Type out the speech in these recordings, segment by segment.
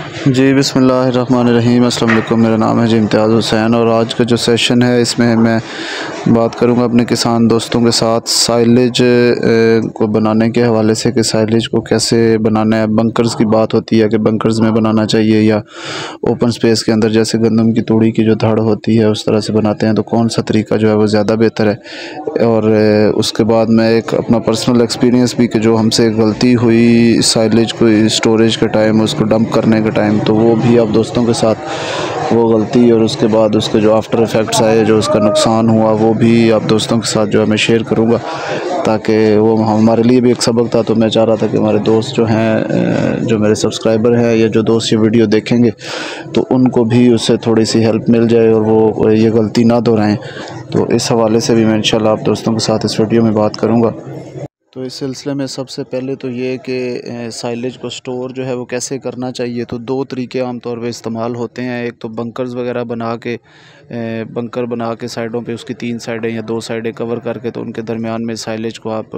जी बिस्मिल्लाहिर्रहमानिर्रहीम। अस्सलाम वालेकुम। मेरा नाम है जी इम्तियाज़ हुसैन और आज का जो सेशन है इसमें मैं बात करूंगा अपने किसान दोस्तों के साथ साइलेज को बनाने के हवाले से कि साइलेज को कैसे बनाना है। बंकर्स की बात होती है कि बंकर्स में बनाना चाहिए या ओपन स्पेस के अंदर, जैसे गंदम की तूड़ी की जो धड़ होती है उस तरह से बनाते हैं, तो कौन सा तरीका जो है वो ज़्यादा बेहतर है। और उसके बाद मैं एक अपना पर्सनल एक्सपीरियंस भी कि जो हमसे गलती हुई साइलेज को स्टोरेज के टाइम, उसको डंप करने के टाइम, तो वो भी आप दोस्तों के साथ वो गलती और उसके बाद उसके जो आफ्टर इफ़ेक्ट्स आए, जो उसका नुकसान हुआ, वो भी आप दोस्तों के साथ जो है मैं शेयर करूँगा, ताकि वो हमारे लिए भी एक सबक था। तो मैं चाह रहा था कि हमारे दोस्त जो हैं, जो मेरे सब्सक्राइबर हैं या जो दोस्त ये वीडियो देखेंगे, तो उनको भी उससे थोड़ी सी हेल्प मिल जाए और वो ये गलती ना दोहराएं। तो इस हवाले से भी मैं इंशाल्लाह आप दोस्तों के साथ इस वीडियो में बात करूँगा। तो इस सिलसिले में सबसे पहले तो ये कि साइलेज को स्टोर जो है वो कैसे करना चाहिए। तो दो तरीके आम तौर पे इस्तेमाल होते हैं। एक तो बंकर्स वगैरह बना के, बंकर बना के साइडों पे उसकी 3 साइडें या 2 साइडें कवर करके, तो उनके दरमियान में साइलेज को आप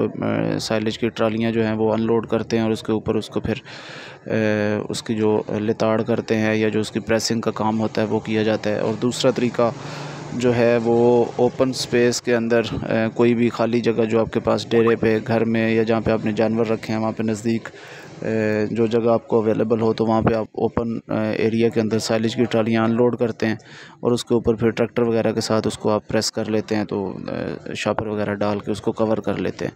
साइलेज की ट्रालियाँ जो हैं वो अनलोड करते हैं और उसके ऊपर उसको फिर उसकी जो लिताड़ करते हैं या जो उसकी प्रेसिंग का काम होता है वो किया जाता है। और दूसरा तरीका जो है वो ओपन स्पेस के अंदर कोई भी खाली जगह जो आपके पास डेरे पे, घर में या जहाँ पे आपने जानवर रखे हैं वहाँ पे नज़दीक जो जगह आपको अवेलेबल हो, तो वहाँ पे आप ओपन एरिया के अंदर साइलेज की ट्रालियाँ अनलोड करते हैं और उसके ऊपर फिर ट्रैक्टर वगैरह के साथ उसको आप प्रेस कर लेते हैं, तो शापर वगैरह डाल के उसको कवर कर लेते हैं।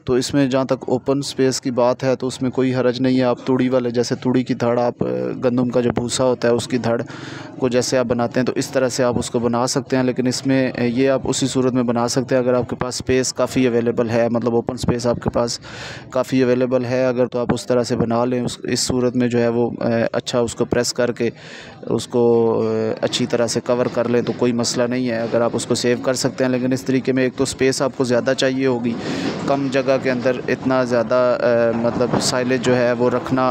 तो इसमें जहाँ तक ओपन स्पेस की बात है तो उसमें कोई हरज नहीं है। आप तूड़ी वाले, जैसे तूड़ी की धड़, आप गंदम का जो भूसा होता है उसकी धड़ को जैसे आप बनाते हैं तो इस तरह से आप उसको बना सकते हैं। लेकिन इसमें ये आप उसी सूरत में बना सकते हैं अगर आपके पास स्पेस काफ़ी अवेलेबल है, मतलब ओपन स्पेस आपके पास काफ़ी अवेलेबल है अगर, तो आप उस तरह से बना लें। इस सूरत में जो है वो अच्छा उसको प्रेस करके उसको अच्छी तरह से कवर कर लें तो कोई मसला नहीं है, अगर आप उसको सेव कर सकते हैं। लेकिन इस तरीके में एक तो स्पेस आपको ज़्यादा चाहिए होगी, कम जगह के अंदर इतना ज़्यादा मतलब साइलेज जो है वो रखना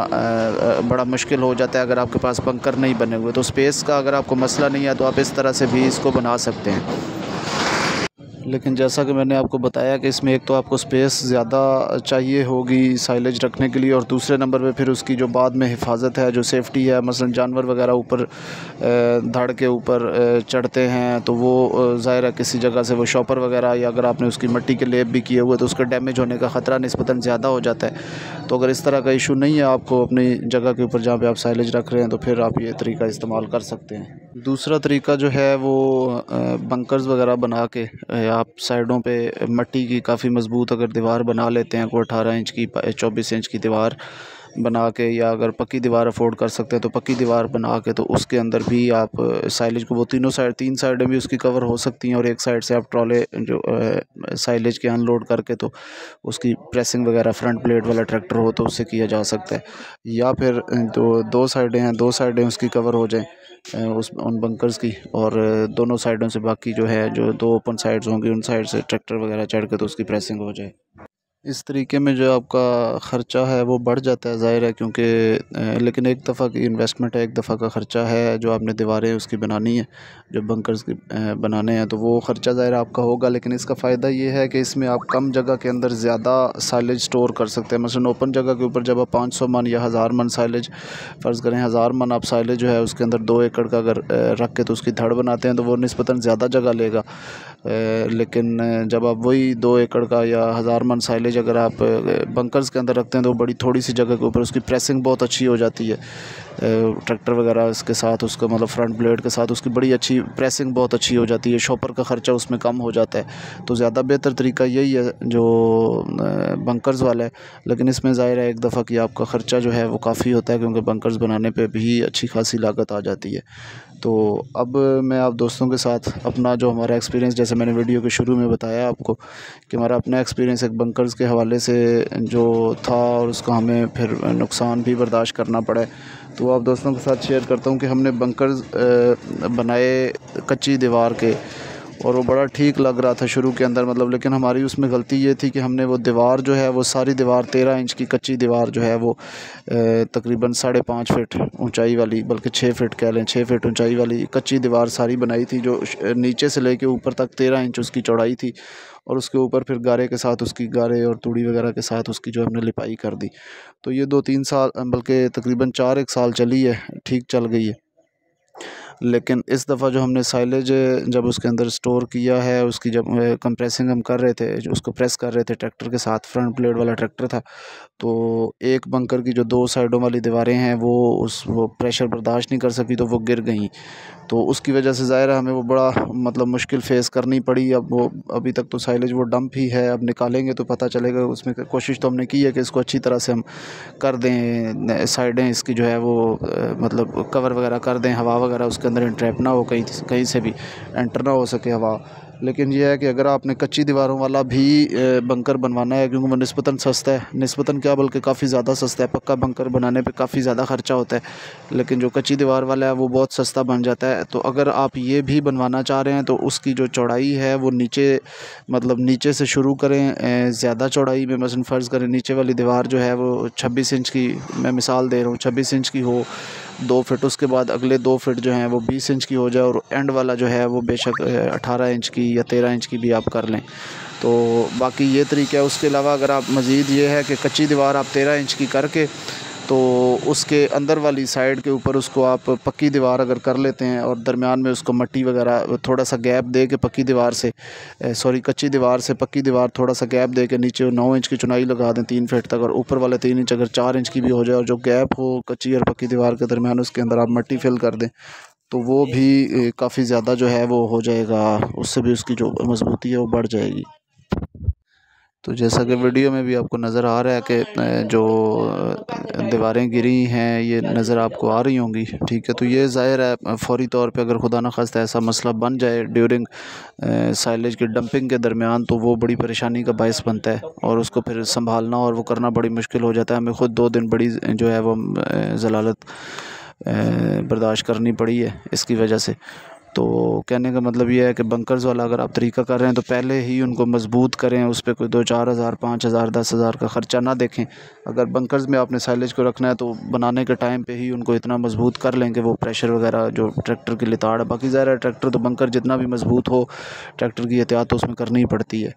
बड़ा मुश्किल हो जाता है अगर आपके पास बंकर नहीं बने हुए। तो स्पेस का अगर आपको मसला नहीं है तो आप इस तरह से भी इसको बना सकते हैं। लेकिन जैसा कि मैंने आपको बताया कि इसमें एक तो आपको स्पेस ज़्यादा चाहिए होगी साइलेज रखने के लिए, और दूसरे नंबर पे फिर उसकी जो बाद में हिफाजत है, जो सेफ़्टी है, मसलन जानवर वगैरह ऊपर धड़ के ऊपर चढ़ते हैं तो वो ज़ाहिर है किसी जगह से वो शॉपर वगैरह, या अगर आपने उसकी मिट्टी के लेप भी किए हुए तो उसका डैमेज होने का ख़तरा निस्बतन ज़्यादा हो जाता है। तो अगर इस तरह का इशू नहीं है आपको अपनी जगह के ऊपर जहाँ पे आप साइलेज रख रहे हैं, तो फिर आप ये तरीका इस्तेमाल कर सकते हैं। दूसरा तरीका जो है वो बंकर्स वगैरह बना के आप साइडों पे मिट्टी की काफ़ी मज़बूत अगर दीवार बना लेते हैं, कोई 18 इंच की 24 इंच की दीवार बना के, या अगर पक्की दीवार अफोर्ड कर सकते हैं तो पक्की दीवार बना के, तो उसके अंदर भी आप साइलेज को, वो तीनों साइड 3 साइडें भी उसकी कवर हो सकती हैं और एक साइड से आप ट्रॉले जो साइलेज के अनलोड करके तो उसकी प्रेसिंग वगैरह फ्रंट प्लेट वाला ट्रैक्टर हो तो उससे किया जा सकता है। या फिर जो 2 साइडें हैं, 2 साइडें उसकी कवर हो जाएँ उस उन बंकर्स की, और दोनों साइडों से बाकी जो है, जो 2 ओपन साइड्स होंगी उन साइड से ट्रैक्टर वगैरह चढ़ के तो उसकी प्रेसिंग हो जाए। इस तरीके में जो आपका ख़र्चा है वो बढ़ जाता है, ज़ाहिर है, क्योंकि लेकिन एक दफ़ा की इन्वेस्टमेंट है, एक दफ़ा का ख़र्चा है। जो आपने दीवारें उसकी बनानी है, जो बंकर्स की बनाने हैं, तो वो ख़र्चा ज़ाहिर आपका होगा। लेकिन इसका फ़ायदा ये है कि इसमें आप कम जगह के अंदर ज़्यादा साइलेज स्टोर कर सकते हैं। मसलन ओपन जगह के ऊपर जब आप 500 मन या 1000 मन साइलेज, फ़र्ज़ करें 1000 मन आप साइलेज जो है उसके अंदर 2 एकड़ का अगर रख के तो उसकी धड़ बनाते हैं तो वो निस्बतन ज़्यादा जगह लेगा। लेकिन जब आप वही 2 एकड़ का या 1000 मन साइलेज अगर आप बंकर्स के अंदर रखते हैं तो बड़ी थोड़ी सी जगह के ऊपर उसकी प्रेसिंग बहुत अच्छी हो जाती है। ट्रैक्टर वगैरह इसके साथ उसका, मतलब फ्रंट ब्लेड के साथ उसकी बड़ी अच्छी प्रेसिंग बहुत अच्छी हो जाती है, शॉपर का ख़र्चा उसमें कम हो जाता है। तो ज़्यादा बेहतर तरीका यही है जो बंकर्स वाला है। लेकिन इसमें ज़ाहिर है एक दफ़ा कि आपका ख़र्चा जो है वो काफ़ी होता है, क्योंकि बंकर्स बनाने पे भी अच्छी खासी लागत आ जाती है। तो अब मैं आप दोस्तों के साथ अपना जो हमारा एक्सपीरियंस, जैसे मैंने वीडियो के शुरू में बताया आपको कि हमारा अपना एक्सपीरियंस एक बंकर्स के हवाले से जो था और उसका हमें फिर नुकसान भी बर्दाश्त करना पड़ा है, तो आप दोस्तों के साथ शेयर करता हूँ कि हमने बंकर्स बनाए कच्ची दीवार के, और वो बड़ा ठीक लग रहा था शुरू के अंदर मतलब। लेकिन हमारी उसमें गलती ये थी कि हमने वो दीवार जो है वो सारी दीवार 13 इंच की कच्ची दीवार जो है वो तकरीबन 5.5 फीट ऊंचाई वाली, बल्कि 6 फीट कह लें, 6 फीट ऊंचाई वाली कच्ची दीवार सारी बनाई थी, जो नीचे से लेके ऊपर तक 13 इंच उसकी चौड़ाई थी। और उसके ऊपर फिर गारे के साथ उसकी गारे और तूड़ी वगैरह के साथ उसकी जो हमने लिपाई कर दी। तो ये 2-3 साल बल्कि तकरीबन 4-1 साल चली है, ठीक चल गई है। लेकिन इस दफ़ा जो हमने साइलेज जब उसके अंदर स्टोर किया है, उसकी जब कंप्रेसिंग हम कर रहे थे, जो उसको प्रेस कर रहे थे ट्रैक्टर के साथ, फ्रंट ब्लेड वाला ट्रैक्टर था, तो एक बंकर की जो 2 साइडों वाली दीवारें हैं वो प्रेशर बर्दाश्त नहीं कर सकी, तो वो गिर गई। तो उसकी वजह से ज़ाहिर है हमें वो बड़ा मतलब मुश्किल फ़ेस करनी पड़ी। अब वो अभी तक तो साइलेज वो डंप ही है, अब निकालेंगे तो पता चलेगा उसमें। कोशिश तो हमने की है कि इसको अच्छी तरह से हम कर दें, साइडें इसकी जो है वो मतलब कवर वगैरह कर दें, हवा वगैरह उसके अंदर इंट्रैप ना हो, कहीं कहीं से भी एंटर ना हो सके हवा। लेकिन यह है कि अगर आपने कच्ची दीवारों वाला भी बंकर बनवाना है, क्योंकि वो निस्बतन सस्ता है, निस्बतन क्या बल्कि काफ़ी ज़्यादा सस्ता है। पक्का बंकर बनाने पे काफ़ी ज़्यादा ख़र्चा होता है, लेकिन जो कच्ची दीवार वाला है वो बहुत सस्ता बन जाता है। तो अगर आप ये भी बनवाना चाह रहे हैं तो उसकी जो चौड़ाई है वो नीचे मतलब नीचे से शुरू करें, ज़्यादा चौड़ाई में, मसलन फ़र्ज़ करें नीचे वाली दीवार जो है वो 26 इंच की, मैं मिसाल दे रहा हूँ, 26 इंच की हो 2 फीट, उसके बाद अगले 2 फीट जो हैं वो 20 इंच की हो जाए, और एंड वाला जो है वो बेशक 18 इंच की या 13 इंच की भी आप कर लें। तो बाकी ये तरीका है। उसके अलावा अगर आप मज़ीद ये है कि कच्ची दीवार आप 13 इंच की करके, तो उसके अंदर वाली साइड के ऊपर उसको आप पक्की दीवार अगर कर लेते हैं, और दरमियान में उसको मट्टी वगैरह थोड़ा सा गैप दे के पक्की दीवार से कच्ची दीवार से पक्की दीवार थोड़ा सा गैप दे के नीचे 9 इंच की चुनाई लगा दें 3 फीट तक, और ऊपर वाले 3 इंच अगर 4 इंच की भी हो जाए, और जो गैप हो कच्ची और पक्की दीवार के दरमियान उसके अंदर आप मट्टी फिल कर दें, तो वो भी काफ़ी ज़्यादा जो है वो हो जाएगा, उससे भी उसकी जो मजबूती है वो बढ़ जाएगी। तो जैसा कि वीडियो में भी आपको नज़र आ रहा है कि जो दीवारें गिरी हैं ये नज़र आपको आ रही होंगी, ठीक है। तो ये ज़ाहिर है फ़ौरी तौर पे अगर खुदा न खास्ता ऐसा मसला बन जाए ड्यूरिंग साइलेज की डंपिंग के दरमियान, तो वो बड़ी परेशानी का बायस बनता है, और उसको फिर संभालना और वो करना बड़ी मुश्किल हो जाता है। हमें ख़ुद 2 दिन बड़ी जो है वो ज़लालत बर्दाश्त करनी पड़ी है इसकी वजह से। तो कहने का मतलब ये है कि बंकर्स वाला अगर आप तरीका कर रहे हैं तो पहले ही उनको मजबूत करें, उस पर कोई 2-4 हज़ार 5 हज़ार 10 हज़ार का ख़र्चा ना देखें। अगर बंकर्स में आपने साइलेज को रखना है तो बनाने के टाइम पे ही उनको इतना मजबूत कर लें कि वो प्रेशर वगैरह जो ट्रैक्टर की लिताड़ है, बाकी ज़ाहिर है ट्रैक्टर तो बंकर जितना भी मजबूत हो, ट्रैक्टर की एहतियात तो उसमें करनी ही पड़ती है।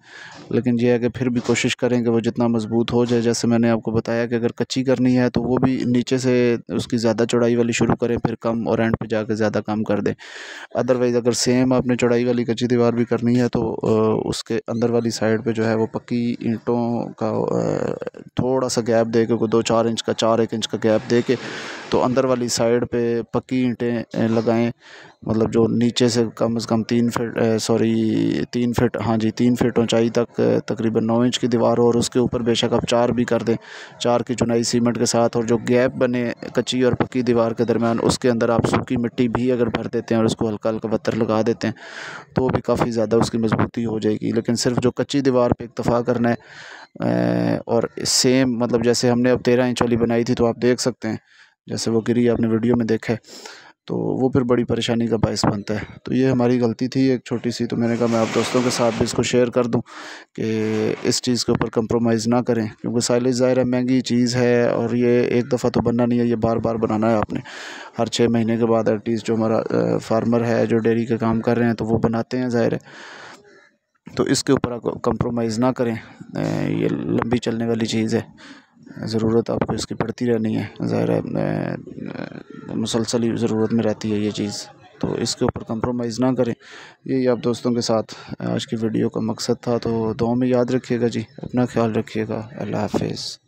लेकिन यह है कि फिर भी कोशिश करें कि वो जितना मजबूत हो जाए। जैसे मैंने आपको बताया कि अगर कच्ची करनी है तो वो भी नीचे से उसकी ज़्यादा चौड़ाई वाली शुरू करें, फिर कम, और एंड पे जाकर ज़्यादा कम कर दें। अदरवाइज़ अगर सेम आपने चौड़ाई वाली कच्ची दीवार भी करनी है तो उसके अंदर वाली साइड पे जो है वो पक्की ईंटों का थोड़ा सा गैप दे के, 2-4 इंच का 4-1 इंच का गैप दे के, तो अंदर वाली साइड पे पक्की ईंटें लगाएं। मतलब जो नीचे से कम 3 फीट 3 फीट, हाँ जी 3 फीट ऊंचाई तक तकरीबन 9 इंच की दीवार हो, और उसके ऊपर बेशक आप 4 भी कर दें, 4 की चुनाई सीमेंट के साथ। और जो गैप बने कच्ची और पक्की दीवार के दरमियान, उसके अंदर आप सूखी मिट्टी भी अगर भर देते हैं और उसको हल्का हल्का पत्थर लगा देते हैं, तो भी काफ़ी ज़्यादा उसकी मजबूती हो जाएगी। लेकिन सिर्फ जो कच्ची दीवार पे इक्तफ़ा करना है, और सेम मतलब जैसे हमने अब 13 इंच वाली बनाई थी, तो आप देख सकते हैं जैसे वो गिरी आपने वीडियो में देखा है, तो वो फिर बड़ी परेशानी का बायस बनता है। तो ये हमारी गलती थी एक छोटी सी, तो मैंने कहा मैं आप दोस्तों के साथ भी इसको शेयर कर दूं कि इस चीज़ के ऊपर कंप्रोमाइज़ ना करें, क्योंकि साइलेज ज़ाहिर है महंगी चीज़ है, और ये एक दफ़ा तो बनना नहीं है, ये बार बार बनाना है आपने। हर 6 महीने के बाद एटलीस्ट जो हमारा फार्मर है जो डेयरी का काम कर रहे हैं तो वो बनाते हैं ज़ाहिर है। तो इसके ऊपर आप कंप्रोमाइज़ ना करें, ये लंबी चलने वाली चीज़ है, ज़रूरत आपको इसकी पड़ती रहनी है, ज़ाहिर है मुसलसल ही ज़रूरत में रहती है ये चीज़। तो इसके ऊपर कंप्रोमाइज़ ना करें, यही आप दोस्तों के साथ आज की वीडियो का मकसद था। तो दुआ में याद रखिएगा जी, अपना ख्याल रखिएगा। अल्लाह हाफ़िज़।